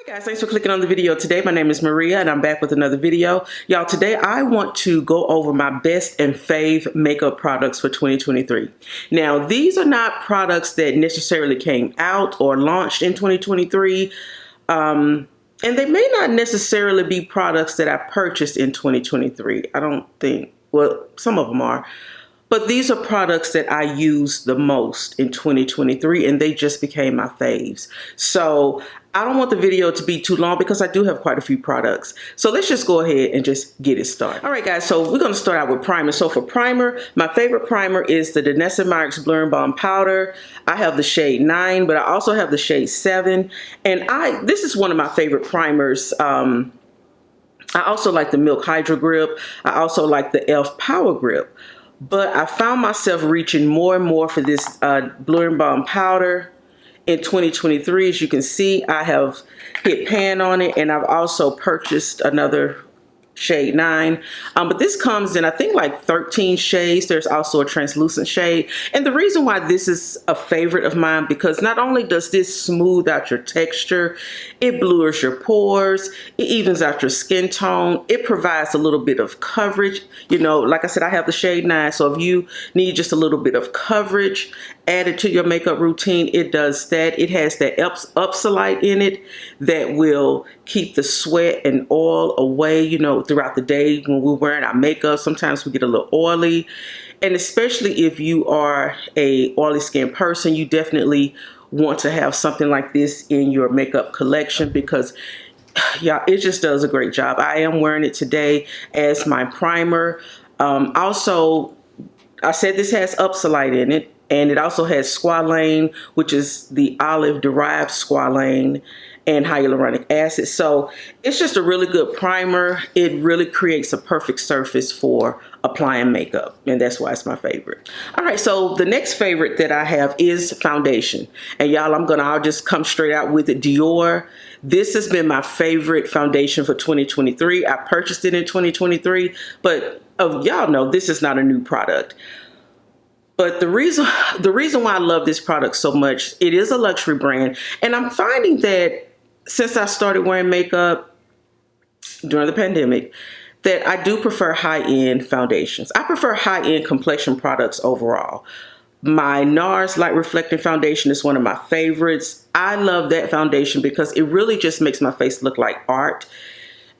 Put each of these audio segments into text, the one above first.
Guys, thanks for clicking on the video today. My name is Maria and I'm back with another video. Y'all, today I want to go over my best and fave makeup products for 2023. Now, these are not products that necessarily came out or launched in 2023. And they may not necessarily be products that I purchased in 2023. I don't think. Well, some of them are. But these are products that I used the most in 2023 and they just became my faves. So I don't want the video to be too long because I do have quite a few products. So let's just go ahead and just get it started. All right, guys, so we're going to start out with primer. So for primer, my favorite primer is the Danessa Myricks Blur and Balm Powder. I have the shade 9, but I also have the shade 7. And this is one of my favorite primers. I also like the Milk Hydro Grip. I also like the e.l.f. Power Grip. But I found myself reaching more and more for this Blur and Balm Powder in 2023. As you can see, I have hit pan on it, and I've also purchased another shade 9. But this comes in, I think, like 13 shades. There's also a translucent shade. And the reason why this is a favorite of mine, because not only does this smooth out your texture, it blurs your pores, it evens out your skin tone, it provides a little bit of coverage. You know, like I said, I have the shade 9, so if you need just a little bit of coverage added to your makeup routine, it does that. It has that Upsolite in it that will keep the sweat and oil away, you know, throughout the day when we're wearing our makeup. Sometimes we get a little oily, and especially if you are a oily skin person, you definitely want to have something like this in your makeup collection because yeah, it just does a great job. I am wearing it today as my primer. Also, I said this has Upsolite in it, and it also has squalane, which is the olive-derived squalane, and hyaluronic acid. So it's just a really good primer. It really creates a perfect surface for applying makeup, and that's why it's my favorite. All right, so the next favorite that I have is foundation. And y'all, I'll just come straight out with it. Dior. This has been my favorite foundation for 2023. I purchased it in 2023, but y'all know this is not a new product. But the reason why I love this product so much, it is a luxury brand. And I'm finding that since I started wearing makeup during the pandemic, that I do prefer high-end foundations. I prefer high-end complexion products overall. My NARS Light Reflecting Foundation is one of my favorites. I love that foundation because it really just makes my face look like art.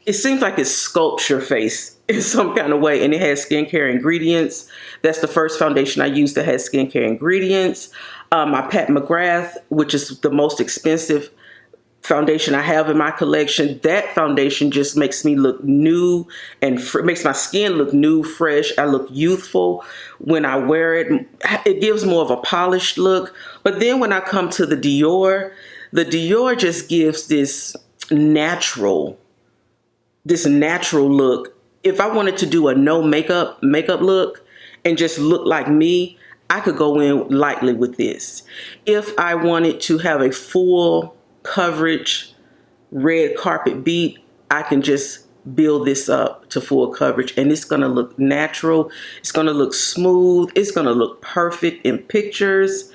It seems like it sculpts your face in some kind of way, and it has skincare ingredients. That's the first foundation I use that has skincare ingredients. My Pat McGrath, which is the most expensive foundation I have in my collection, that foundation just makes me look new and makes my skin look new, fresh. I look youthful when I wear it. It gives more of a polished look. But then when I come to the Dior just gives this natural look. If I wanted to do a no makeup look and just look like me, I could go in lightly with this. If I wanted to have a full coverage red carpet beat, I can just build this up to full coverage, and it's gonna look natural. It's gonna look smooth. It's gonna look perfect in pictures.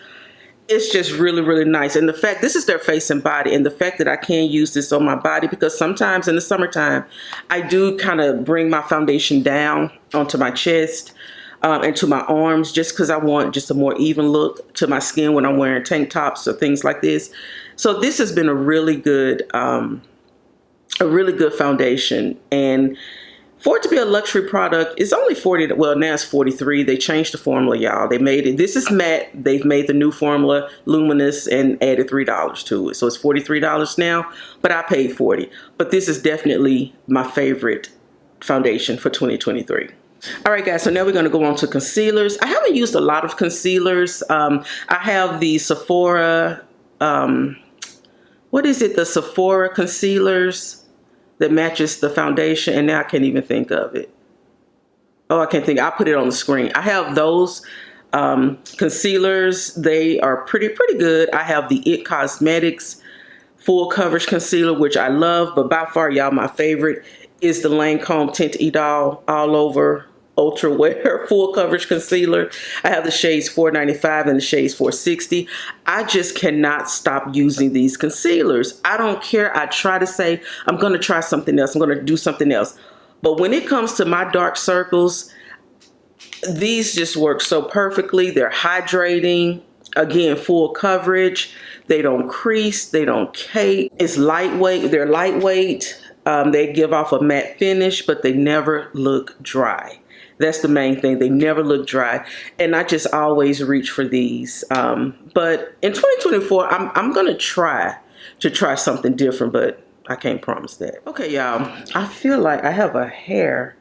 It's just really, really nice. And the fact, this is their face and body, and the fact that I can use this on my body, because sometimes in the summertime, I do kind of bring my foundation down onto my chest and to my arms, just because I want just a more even look to my skin when I'm wearing tank tops or things like this. So this has been a really good foundation. And for it to be a luxury product, it's only 40, well, now it's 43. They changed the formula, y'all. They made it, this is matte. They've made the new formula luminous and added $3 to it. So it's $43 now, but I paid $40. But this is definitely my favorite foundation for 2023. All right, guys, so now we're going to go on to concealers. I haven't used a lot of concealers. I have the Sephora, what is it? The Sephora concealers that matches the foundation, and now I can't even think of it. Oh, I can't think. I'll put it on the screen. I have those concealers. They are pretty good. I have the It Cosmetics Full Coverage Concealer, which I love, but by far, y'all, my favorite is the Lancome Tint Idol All Over Ultra Wear Full Coverage Concealer. I have the shades 495 and the shades 460. I just cannot stop using these concealers. I don't care. I try to say, I'm going to try something else. I'm going to do something else. But when it comes to my dark circles, these just work so perfectly. They're hydrating. Again, full coverage. They don't crease. They don't cake. It's lightweight. They're lightweight. They give off a matte finish, but they never look dry. That's the main thing. They never look dry. And I just always reach for these. But in 2024, I'm going to try something different, but I can't promise that. Okay, y'all. I feel like I have a hair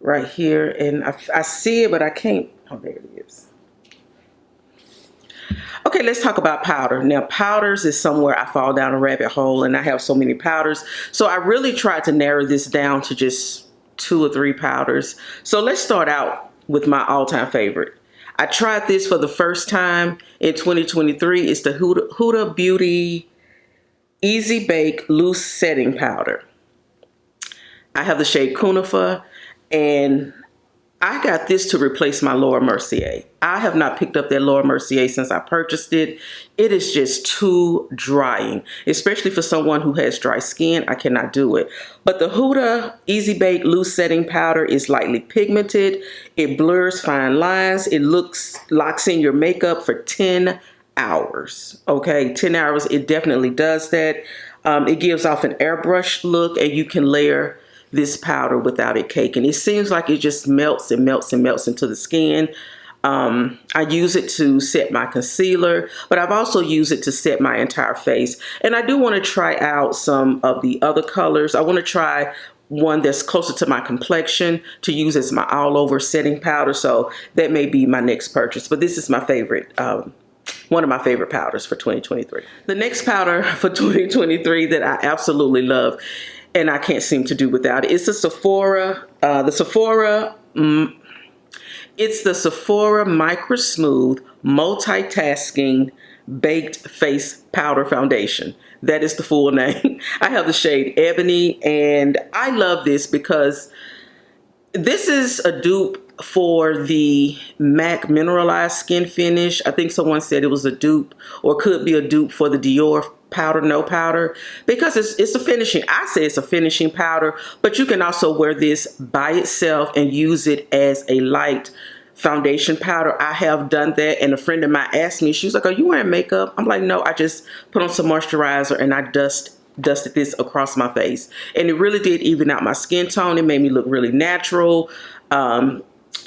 right here, and I see it, but I can't. Oh, there it is. Okay, let's talk about powder. Now, powders is somewhere I fall down a rabbit hole, and I have so many powders. So I really tried to narrow this down to just 2 or 3 powders. So let's start out with my all-time favorite. I tried this for the first time in 2023. It's the Huda Beauty Easy Bake Loose Setting Powder. I have the shade Cunifer, and I got this to replace my Laura Mercier. I have not picked up that Laura Mercier since I purchased it. It is just too drying, especially for someone who has dry skin. I cannot do it. But the Huda Easy Bake Loose Setting Powder is lightly pigmented. It blurs fine lines. It locks in your makeup for 10 hours. Okay, 10 hours. It definitely does that. It gives off an airbrush look, and you can layer this powder without it caking. It seems like it just melts and melts and melts into the skin. I use it to set my concealer, but I've also used it to set my entire face. And I do want to try out some of the other colors. I want to try one that's closer to my complexion to use as my all over setting powder. So that may be my next purchase, but this is my favorite, one of my favorite powders for 2023. The next powder for 2023 that I absolutely love, and I can't seem to do without it, it's the Sephora, it's the Sephora Micro Smooth Multitasking Baked Face Powder Foundation. That is the full name. I have the shade Ebony, and I love this because this is a dupe for the MAC Mineralized Skin Finish. I think someone said it was a dupe, or could be a dupe for the Dior Powder No Powder, because it's a finishing. I say it's a finishing powder, but you can also wear this by itself and use it as a light foundation powder. I have done that, and a friend of mine asked me, she was like, are you wearing makeup? I'm like, no, I just put on some moisturizer and I dusted this across my face, and it really did even out my skin tone. It made me look really natural,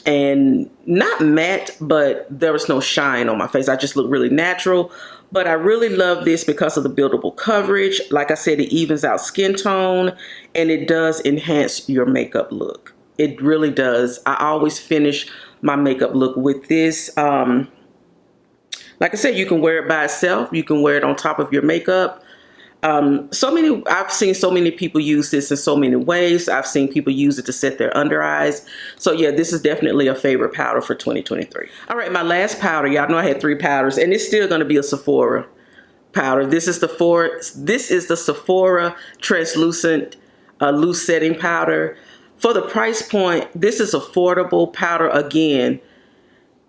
and not matte, but there was no shine on my face. I just looked really natural. But I really love this because of the buildable coverage. Like I said, it evens out skin tone, and it does enhance your makeup look. It really does. I always finish my makeup look with this. Like I said, you can wear it by itself. You can wear it on top of your makeup. I've seen so many people use this in so many ways. I've seen people use it to set their under eyes. So yeah, this is definitely a favorite powder for 2023. All right, my last powder, y'all know I had 3 powders, and it's still going to be a Sephora powder. This is the Sephora Translucent Loose Setting Powder. For the price point, this is affordable powder. Again,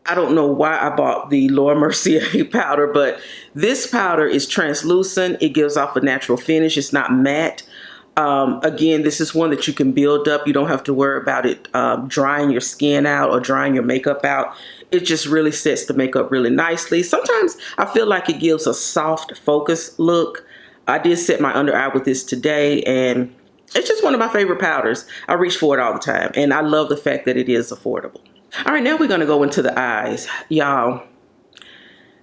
I don't know why I bought the Laura Mercier powder, but this powder is translucent. It gives off a natural finish. It's not matte. Again, this is one that you can build up. You don't have to worry about it drying your skin out or drying your makeup out. It just really sets the makeup really nicely. Sometimes I feel like it gives a soft focus look. I did set my under eye with this today, and it's just one of my favorite powders. I reach for it all the time, and I love the fact that it is affordable. All right, now we're going to go into the eyes. Y'all,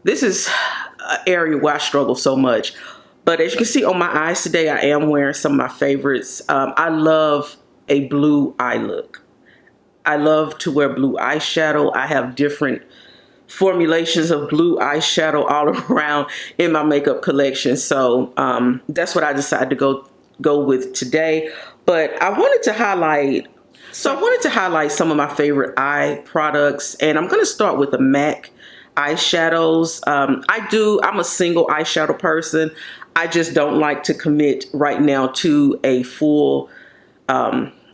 this is an area where I struggle so much. But as you can see on my eyes today, I am wearing some of my favorites. I love a blue eye look. I love to wear blue eyeshadow. I have different formulations of blue eyeshadow all around in my makeup collection. So that's what I decided to go with today. But I wanted to highlight some of my favorite eye products, and I'm going to start with the MAC eyeshadows. I'm a single eyeshadow person. I just don't like to commit right now to a full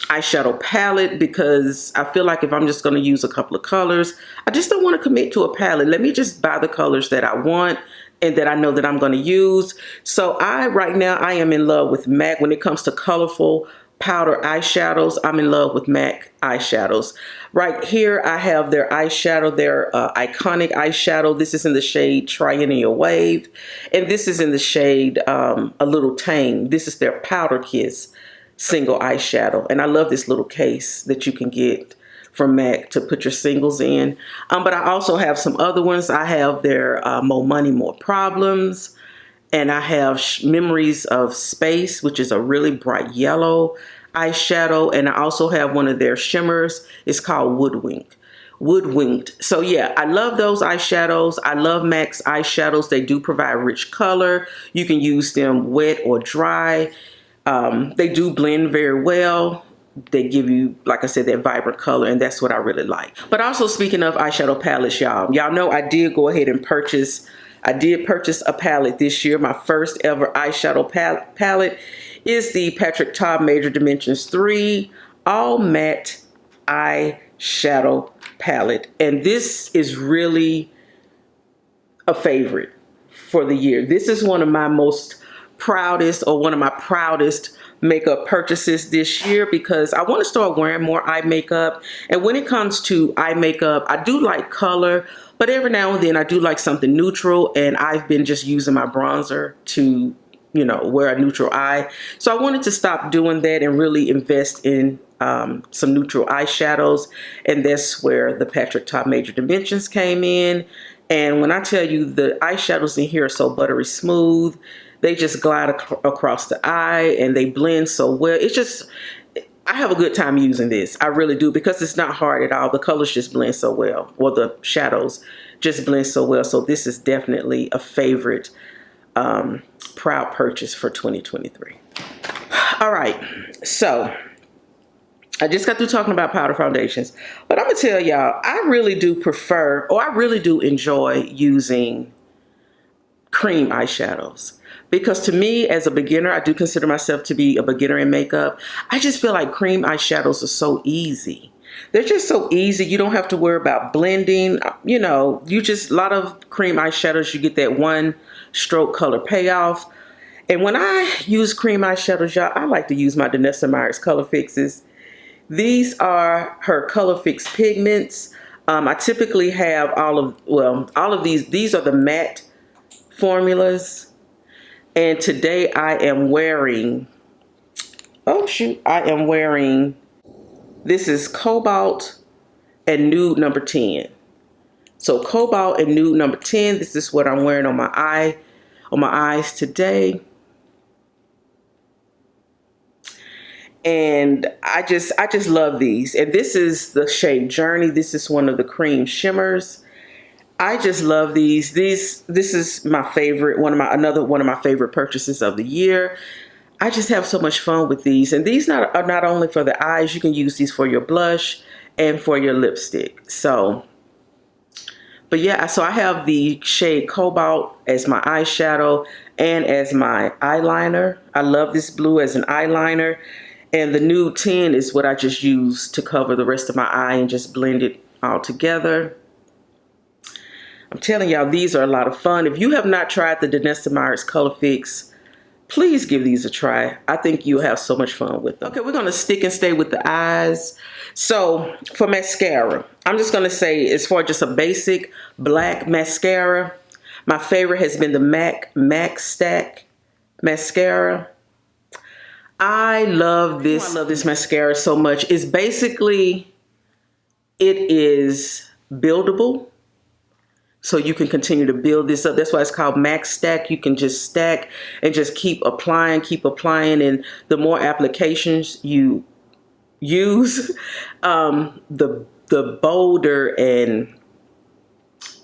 eyeshadow palette because I feel like if I'm just going to use a couple of colors, I just don't want to commit to a palette. Let me just buy the colors that I want and that I know that I'm going to use. So right now I am in love with MAC. When it comes to colorful powder eyeshadows, I'm in love with MAC eyeshadows. Right here I have their eyeshadow, their iconic eyeshadow. This is in the shade Triennial Wave, and this is in the shade A Little Tame. This is their Powder Kiss single eyeshadow, and I love this little case that you can get from MAC to put your singles in. But I also have some other ones. I have their More Money, More Problems, and I have Memories of Space, which is a really bright yellow eyeshadow, and I also have one of their shimmers. It's called Woodwinked. So yeah, I love those eyeshadows. I love MAC's eyeshadows. They do provide rich color. You can use them wet or dry. They do blend very well. They give you, like I said, that vibrant color, and that's what I really like. But also, speaking of eyeshadow palettes, y'all know I did go ahead and purchase a palette this year. My first ever eyeshadow palette is the Patrick Ta Major Dimensions 3 All Matte Eyeshadow Palette. And this is really a favorite for the year. This is one of my proudest makeup purchases this year because I want to start wearing more eye makeup. And when it comes to eye makeup, I do like color, but every now and then I do like something neutral, and I've been just using my bronzer to, you know, wear a neutral eye. So I wanted to stop doing that and really invest in some neutral eyeshadows, and that's where the Patrick Ta Major Dimensions came in. And when I tell you, the eyeshadows in here are so buttery smooth. They just glide across the eye and they blend so well. It's just, I have a good time using this. I really do, because it's not hard at all. The colors just blend so well. Well, the shadows just blend so well. So this is definitely a favorite proud purchase for 2023. All right, so I just got through talking about powder foundations, but I'm gonna tell y'all, I really do prefer, or I really do enjoy using cream eyeshadows. Because to me, as a beginner, I do consider myself to be a beginner in makeup. I just feel like cream eyeshadows are so easy. They're just so easy. You don't have to worry about blending. You know, a lot of cream eyeshadows, you get that one stroke color payoff. And when I use cream eyeshadows, y'all, I like to use my Danessa Myricks Color Fixes. These are her Color Fix pigments. I typically have all of these. These are the matte formulas. And today I am wearing, this is Cobalt and Nude number 10. So Cobalt and Nude number 10, this is what I'm wearing on my eyes today. And I just love these. And this is the shade Journey. This is one of the cream shimmers. I just love these. This is my favorite, another one of my favorite purchases of the year. I just have so much fun with these. And these are not only for the eyes, you can use these for your blush and for your lipstick. So, but yeah, so I have the shade Cobalt as my eyeshadow and as my eyeliner. I love this blue as an eyeliner. And the Nude 10 is what I just use to cover the rest of my eye and just blend it all together. I'm telling y'all, these are a lot of fun. If you have not tried the Danessa Myricks Color Fix, please give these a try. I think you'll have so much fun with them. Okay, we're gonna stick and stay with the eyes. So for mascara, I'm just gonna say, as far as just a basic black mascara, my favorite has been the MAC Stack mascara. I love this mascara so much. It is buildable. So you can continue to build this up. That's why it's called Max Stack. You can just stack and just keep applying. And the more applications you use, the bolder and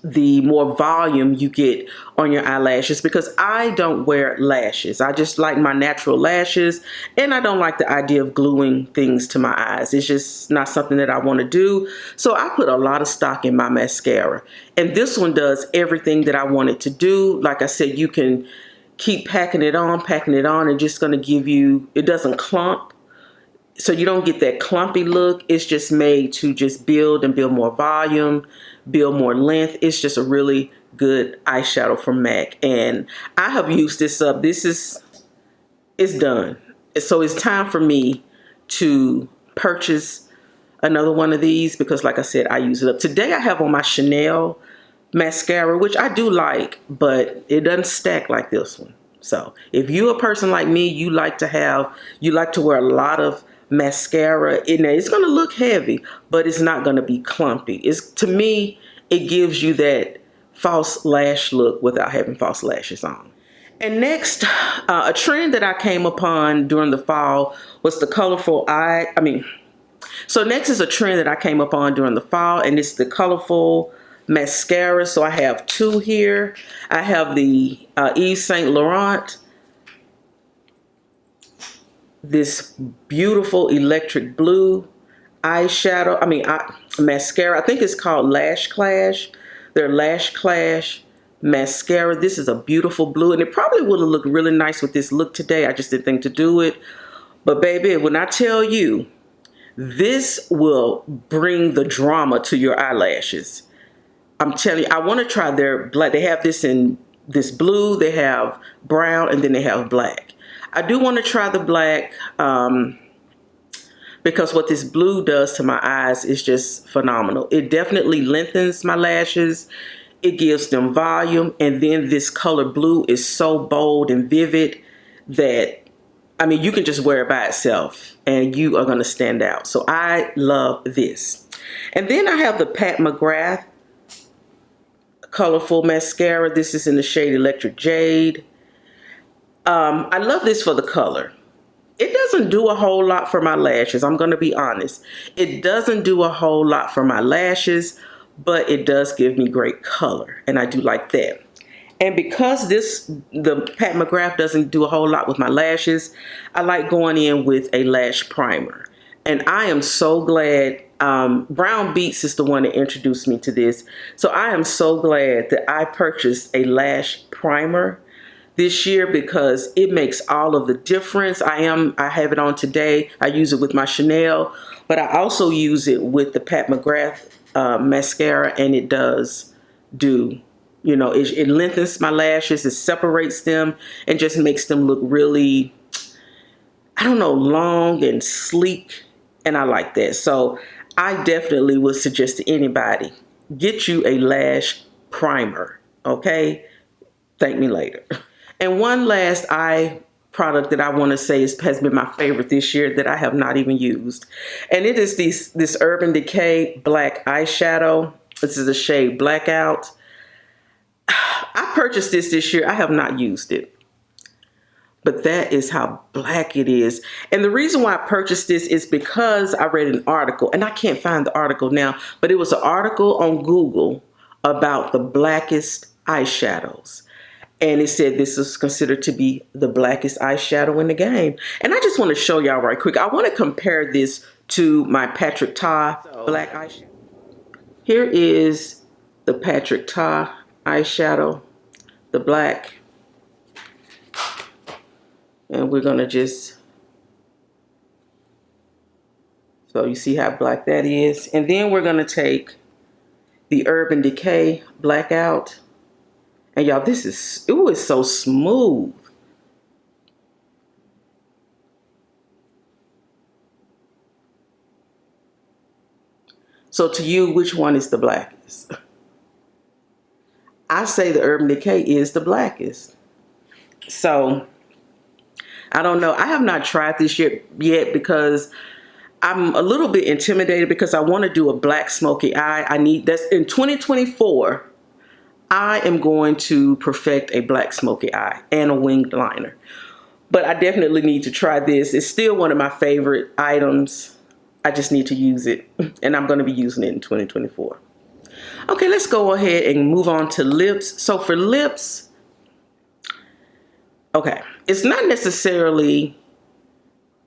the more volume you get on your eyelashes, because I don't wear lashes. I just like my natural lashes, and I don't like the idea of gluing things to my eyes. It's just not something that I want to do. So I put a lot of stock in my mascara, and this one does everything that I want it to do. Like I said, you can keep packing it on, and just going to give you, it doesn't clump. so you don't get that clumpy look. It's just made to just build and build more volume, build more length. It's just a really good eyeshadow from MAC. And I have used this up. It's done. So it's time for me to purchase another one of these because, like I said, I use it up. Today I have on my Chanel mascara, which I do like, but it doesn't stack like this one. So if you're a person like me, you like to wear a lot of mascara in there. It's going to look heavy, but it's not going to be clumpy. To me, it gives you that false lash look without having false lashes on. And next, a trend that I came upon during the fall was the colorful so next is a trend that I came upon during the fall, and it's the colorful mascara. So I have two here. I have the Yves Saint Laurent, this beautiful electric blue eyeshadow, mascara. I think it's called Lash Clash. Their Lash Clash mascara. This is a beautiful blue, and it probably would have looked really nice with this look today. I just didn't think to do it. But baby, when I tell you, this will bring the drama to your eyelashes. I'm telling you, I want to try their black. They have this in this blue, they have brown, and then they have black. I do want to try the black because what this blue does to my eyes is just phenomenal. It definitely lengthens my lashes. It gives them volume. And then this color blue is so bold and vivid that, you can just wear it by itself and you are going to stand out. So I love this. And then I have the Pat McGrath colorful mascara. This is in the shade Electric Jade. I love this for the color. It doesn't do a whole lot for my lashes. I'm going to be honest. It doesn't do a whole lot for my lashes, but it does give me great color. And I do like that. And because the Pat McGrath doesn't do a whole lot with my lashes, I like going in with a lash primer. And I am so glad Brown Beats is the one that introduced me to this. So I am so glad that I purchased a lash primer this year because it makes all of the difference. I have it on today. I use it with my Chanel, but I also use it with the Pat McGrath mascara, and it does do, it lengthens my lashes, it separates them, and just makes them look really, long and sleek, and I like that. So I definitely would suggest to anybody, get you a lash primer, okay? Thank me later. And one last eye product that I want to say has been my favorite this year that I have not even used. And it is this Urban Decay black eyeshadow. This is the shade Blackout. I purchased this year. I have not used it. But that is how black it is. And the reason why I purchased this is because I read an article, and I can't find the article now, but it was an article on Google about the blackest eyeshadows. And it said this is considered to be the blackest eyeshadow in the game. And I just want to show y'all right quick. I want to compare this to my Patrick Ta black eyeshadow. Here is the Patrick Ta eyeshadow, the black. And we're going to so you see how black that is. And then we're going to take the Urban Decay Blackout. And y'all, this is, it's so smooth. So to you, which one is the blackest? I say the Urban Decay is the blackest. So I don't know. I have not tried this yet because I'm a little bit intimidated because I want to do a black smoky eye. That's in 2024. I am going to perfect a black smoky eye and a winged liner. But I definitely need to try this. It's still one of my favorite items. I just need to use it. And I'm going to be using it in 2024. Okay, let's go ahead and move on to lips. So for lips, okay, it's not necessarily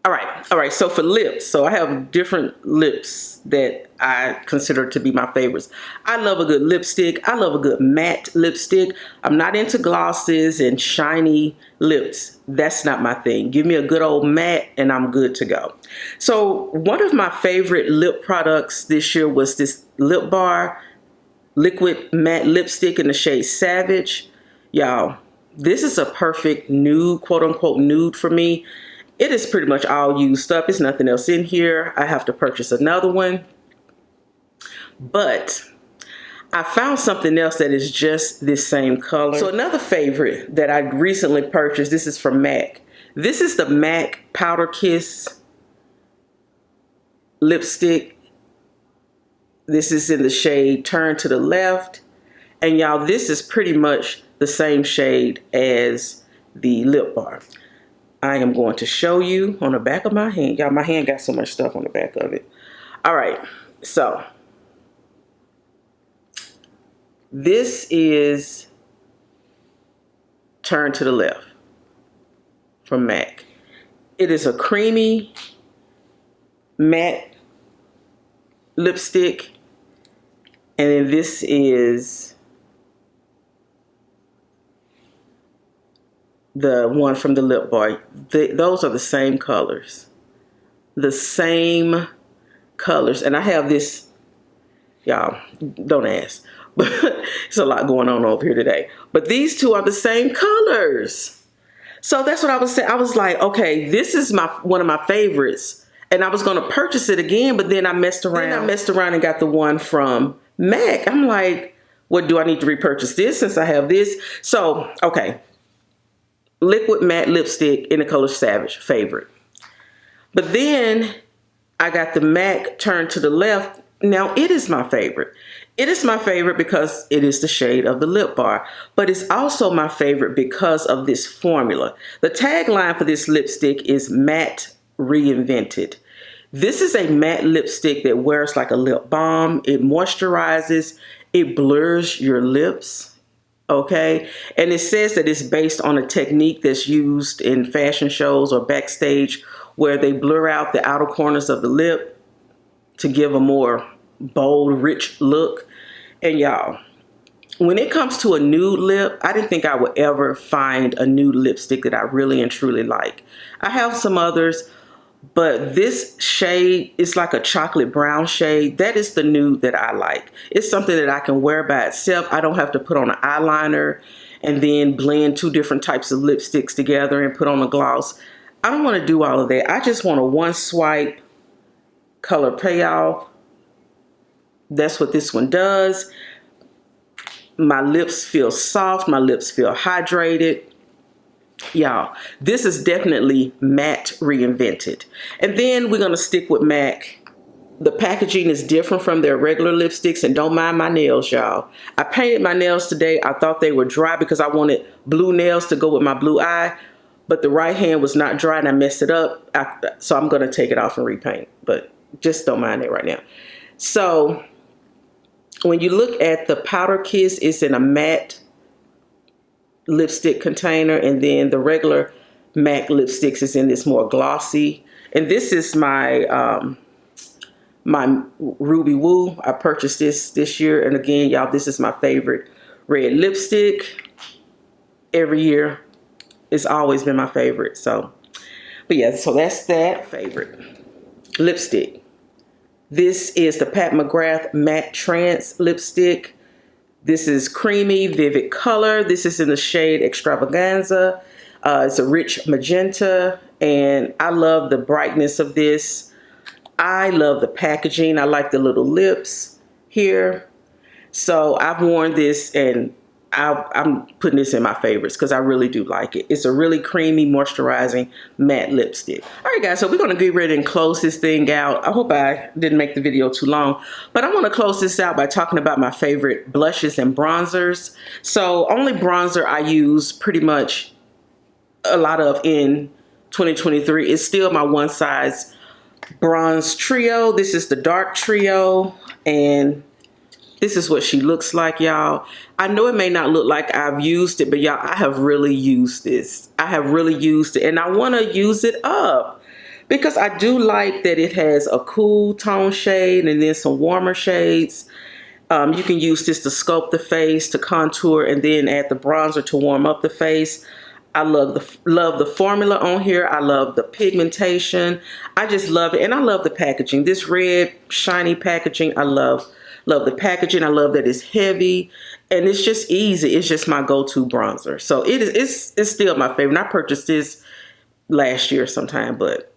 All right. So for lips, so I have different lips that I consider to be my favorites. I love a good lipstick. I love a good matte lipstick. I'm not into glosses and shiny lips. That's not my thing. Give me a good old matte and I'm good to go. So one of my favorite lip products this year was this Lip Bar liquid matte lipstick in the shade Savage. Y'all, this is a perfect nude, quote unquote nude for me. It is pretty much all used up. There's nothing else in here. I have to purchase another one. But I found something else that is just this same color. So another favorite that I recently purchased, this is from MAC. This is the MAC Powder Kiss lipstick. This is in the shade Turn to the Left. And y'all, this is pretty much the same shade as the Lip Bar. I am going to show you on the back of my hand. Y'all, my hand got so much stuff on the back of it. All right, so this is Turn to the Left from MAC. It is a creamy matte lipstick. And then this is the one from the Lip Bar. Those are the same colors. The same colors. And I have this, y'all, don't ask. But it's a lot going on over here today. But these two are the same colors. So that's what I was saying. I was like, okay, this is one of my favorites. And I was going to purchase it again, but then I messed around. And got the one from MAC. I'm like, what, do I need to repurchase this since I have this? So, okay. Liquid matte lipstick in the color Savage, favorite. But then I got the MAC Turn to the Left. Now it is my favorite. It is my favorite because it is the shade of the Lip Bar, but it's also my favorite because of this formula. The tagline for this lipstick is matte reinvented. This is a matte lipstick that wears like a lip balm. It moisturizes, it blurs your lips. Okay, and it says that it's based on a technique that's used in fashion shows or backstage where they blur out the outer corners of the lip to give a more bold, rich look. And y'all, when it comes to a nude lip, I didn't think I would ever find a nude lipstick that I really and truly like. I have some others, but this shade is like a chocolate brown shade. That is the nude that I like. It's something that I can wear by itself. I don't have to put on an eyeliner and then blend two different types of lipsticks together and put on a gloss. I don't want to do all of that. I just want a one swipe color payoff. That's what this one does. My lips feel soft. My lips feel hydrated. Y'all, this is definitely matte reinvented. And then we're going to stick with MAC. The packaging is different from their regular lipsticks, and don't mind my nails, y'all. I painted my nails today. I thought they were dry because I wanted blue nails to go with my blue eye, but the right hand was not dry and I messed it up. So I'm going to take it off and repaint, but just don't mind it right now. So when you look at the Powder Kiss, it's in a matte lipstick container, and then the regular MAC lipsticks is in this more glossy. And this is my my Ruby Woo. I purchased this year, and again, y'all, this is my favorite red lipstick. Every year, it's always been my favorite. So, but yeah, so that's that favorite lipstick. This is the Pat McGrath Matte Trance lipstick. This is creamy, vivid color. This is in the shade Extravaganza. It's a rich magenta, and I love the brightness of this. I love the packaging. I like the little lips here. So I've worn this, and I'm putting this in my favorites because I really do like it. It's a really creamy, moisturizing matte lipstick. All right, guys, so we're going to get ready and close this thing out. I hope I didn't make the video too long, but I want to close this out by talking about my favorite blushes and bronzers. So only bronzer I use pretty much a lot of in 2023 is still my One Size Bronze Trio. This is the Dark Trio, and this is what she looks like, y'all. I know it may not look like I've used it, but y'all, I have really used this. I have really used it, and I want to use it up because I do like that it has a cool tone shade and then some warmer shades. You can use this to sculpt the face, to contour, and then add the bronzer to warm up the face. I love the formula on here. I love the pigmentation. I just love it, and I love the packaging. This red shiny packaging, I love the packaging. I love that it's heavy, and it's just easy. It's just my go-to bronzer. So it's still my favorite. And I purchased this last year sometime, but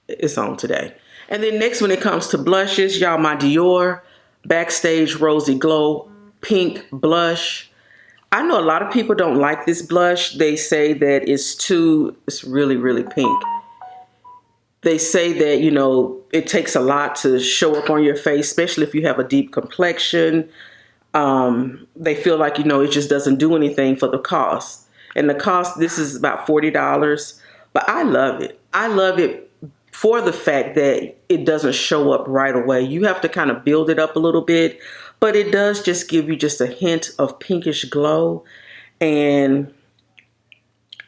it's on today. And then next, when it comes to blushes, y'all, my Dior Backstage Rosy Glow Pink Blush. I know a lot of people don't like this blush. They say that it's really, really pink. They say that, you know, it takes a lot to show up on your face, especially if you have a deep complexion. They feel like, you know, it just doesn't do anything for the cost. And the cost, this is about $40, but I love it. I love it for the fact that it doesn't show up right away. You have to kind of build it up a little bit, but it does just give you just a hint of pinkish glow. And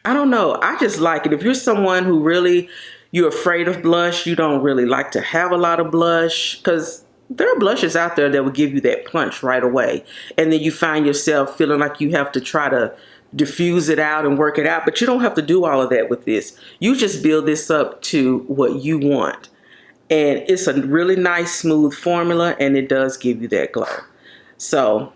I don't know, I just like it. If you're someone who really, you're afraid of blush, you don't really like to have a lot of blush, because there are blushes out there that will give you that punch right away. And then you find yourself feeling like you have to try to diffuse it out and work it out, but you don't have to do all of that with this. You just build this up to what you want. And it's a really nice, smooth formula, and it does give you that glow. So,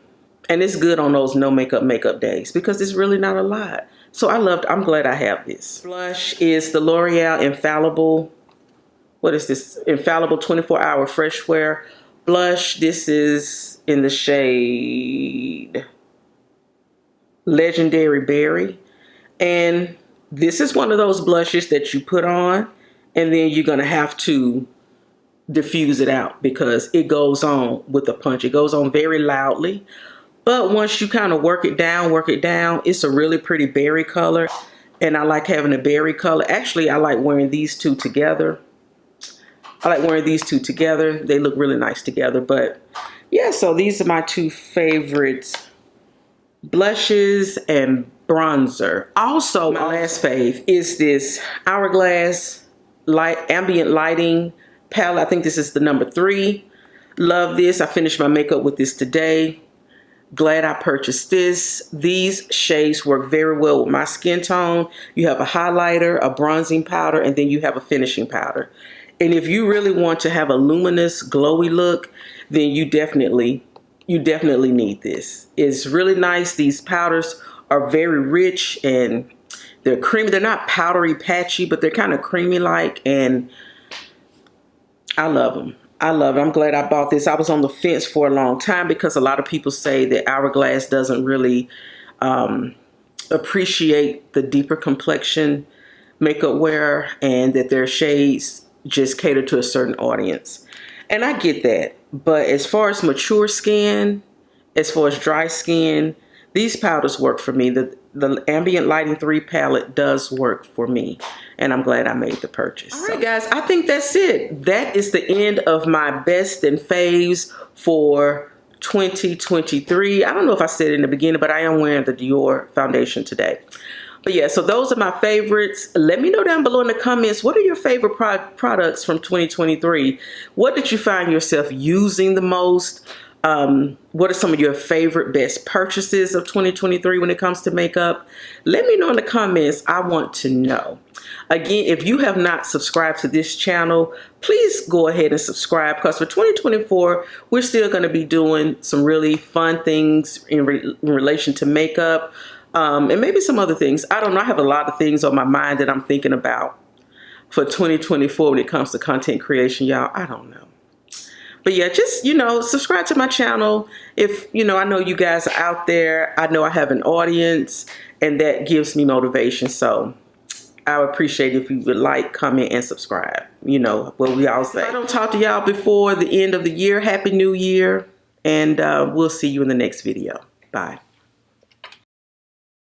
and it's good on those no makeup days, because it's really not a lot. So I'm glad I have this. Blush is the L'Oreal Infallible. What is this? Infallible 24-Hour Fresh Wear Blush. This is in the shade Legendary Berry. And this is one of those blushes that you put on, and then you're going to have to diffuse it out, because it goes on with a punch. It goes on very loudly. But once you kind of work it down, it's a really pretty berry color. And I like having a berry color. Actually, I like wearing these two together. They look really nice together. But yeah, so these are my two favorites, blushes and bronzer. Also, my last fave is this Hourglass Ambient Lighting palette. I think this is the number 3. Love this. I finished my makeup with this today. Glad I purchased this. These shades work very well with my skin tone. You have a highlighter, a bronzing powder, and then you have a finishing powder. And if you really want to have a luminous, glowy look, then you definitely need this. It's really nice. These powders are very rich and they're creamy. They're not powdery patchy, but they're kind of creamy like, and I love them. I'm glad I bought this. I was on the fence for a long time, because a lot of people say that Hourglass doesn't really appreciate the deeper complexion makeup wear, and that their shades just cater to a certain audience. And I get that. But as far as mature skin, as far as dry skin, these powders work for me. The Ambient Lighting 3 palette does work for me, and I'm glad I made the purchase. All right, guys, I think that's it. That is the end of my best and faves for 2023. I don't know if I said it in the beginning, but I am wearing the Dior foundation today. But yeah, so those are my favorites. Let me know down below in the comments, what are your favorite products from 2023? What did you find yourself using the most? What are some of your favorite best purchases of 2023 when it comes to makeup? Let me know in the comments. I want to know. Again, if you have not subscribed to this channel, please go ahead and subscribe, because for 2024, we're still going to be doing some really fun things in relation to makeup, and maybe some other things. I don't know. I have a lot of things on my mind that I'm thinking about for 2024 when it comes to content creation, y'all. I don't know. But yeah, just, you know, subscribe to my channel. If, you know, I know you guys are out there. I know I have an audience, and that gives me motivation. So I would appreciate if you would like, comment, and subscribe. You know what we all say. If I don't talk to y'all before the end of the year, Happy New Year. And we'll see you in the next video. Bye.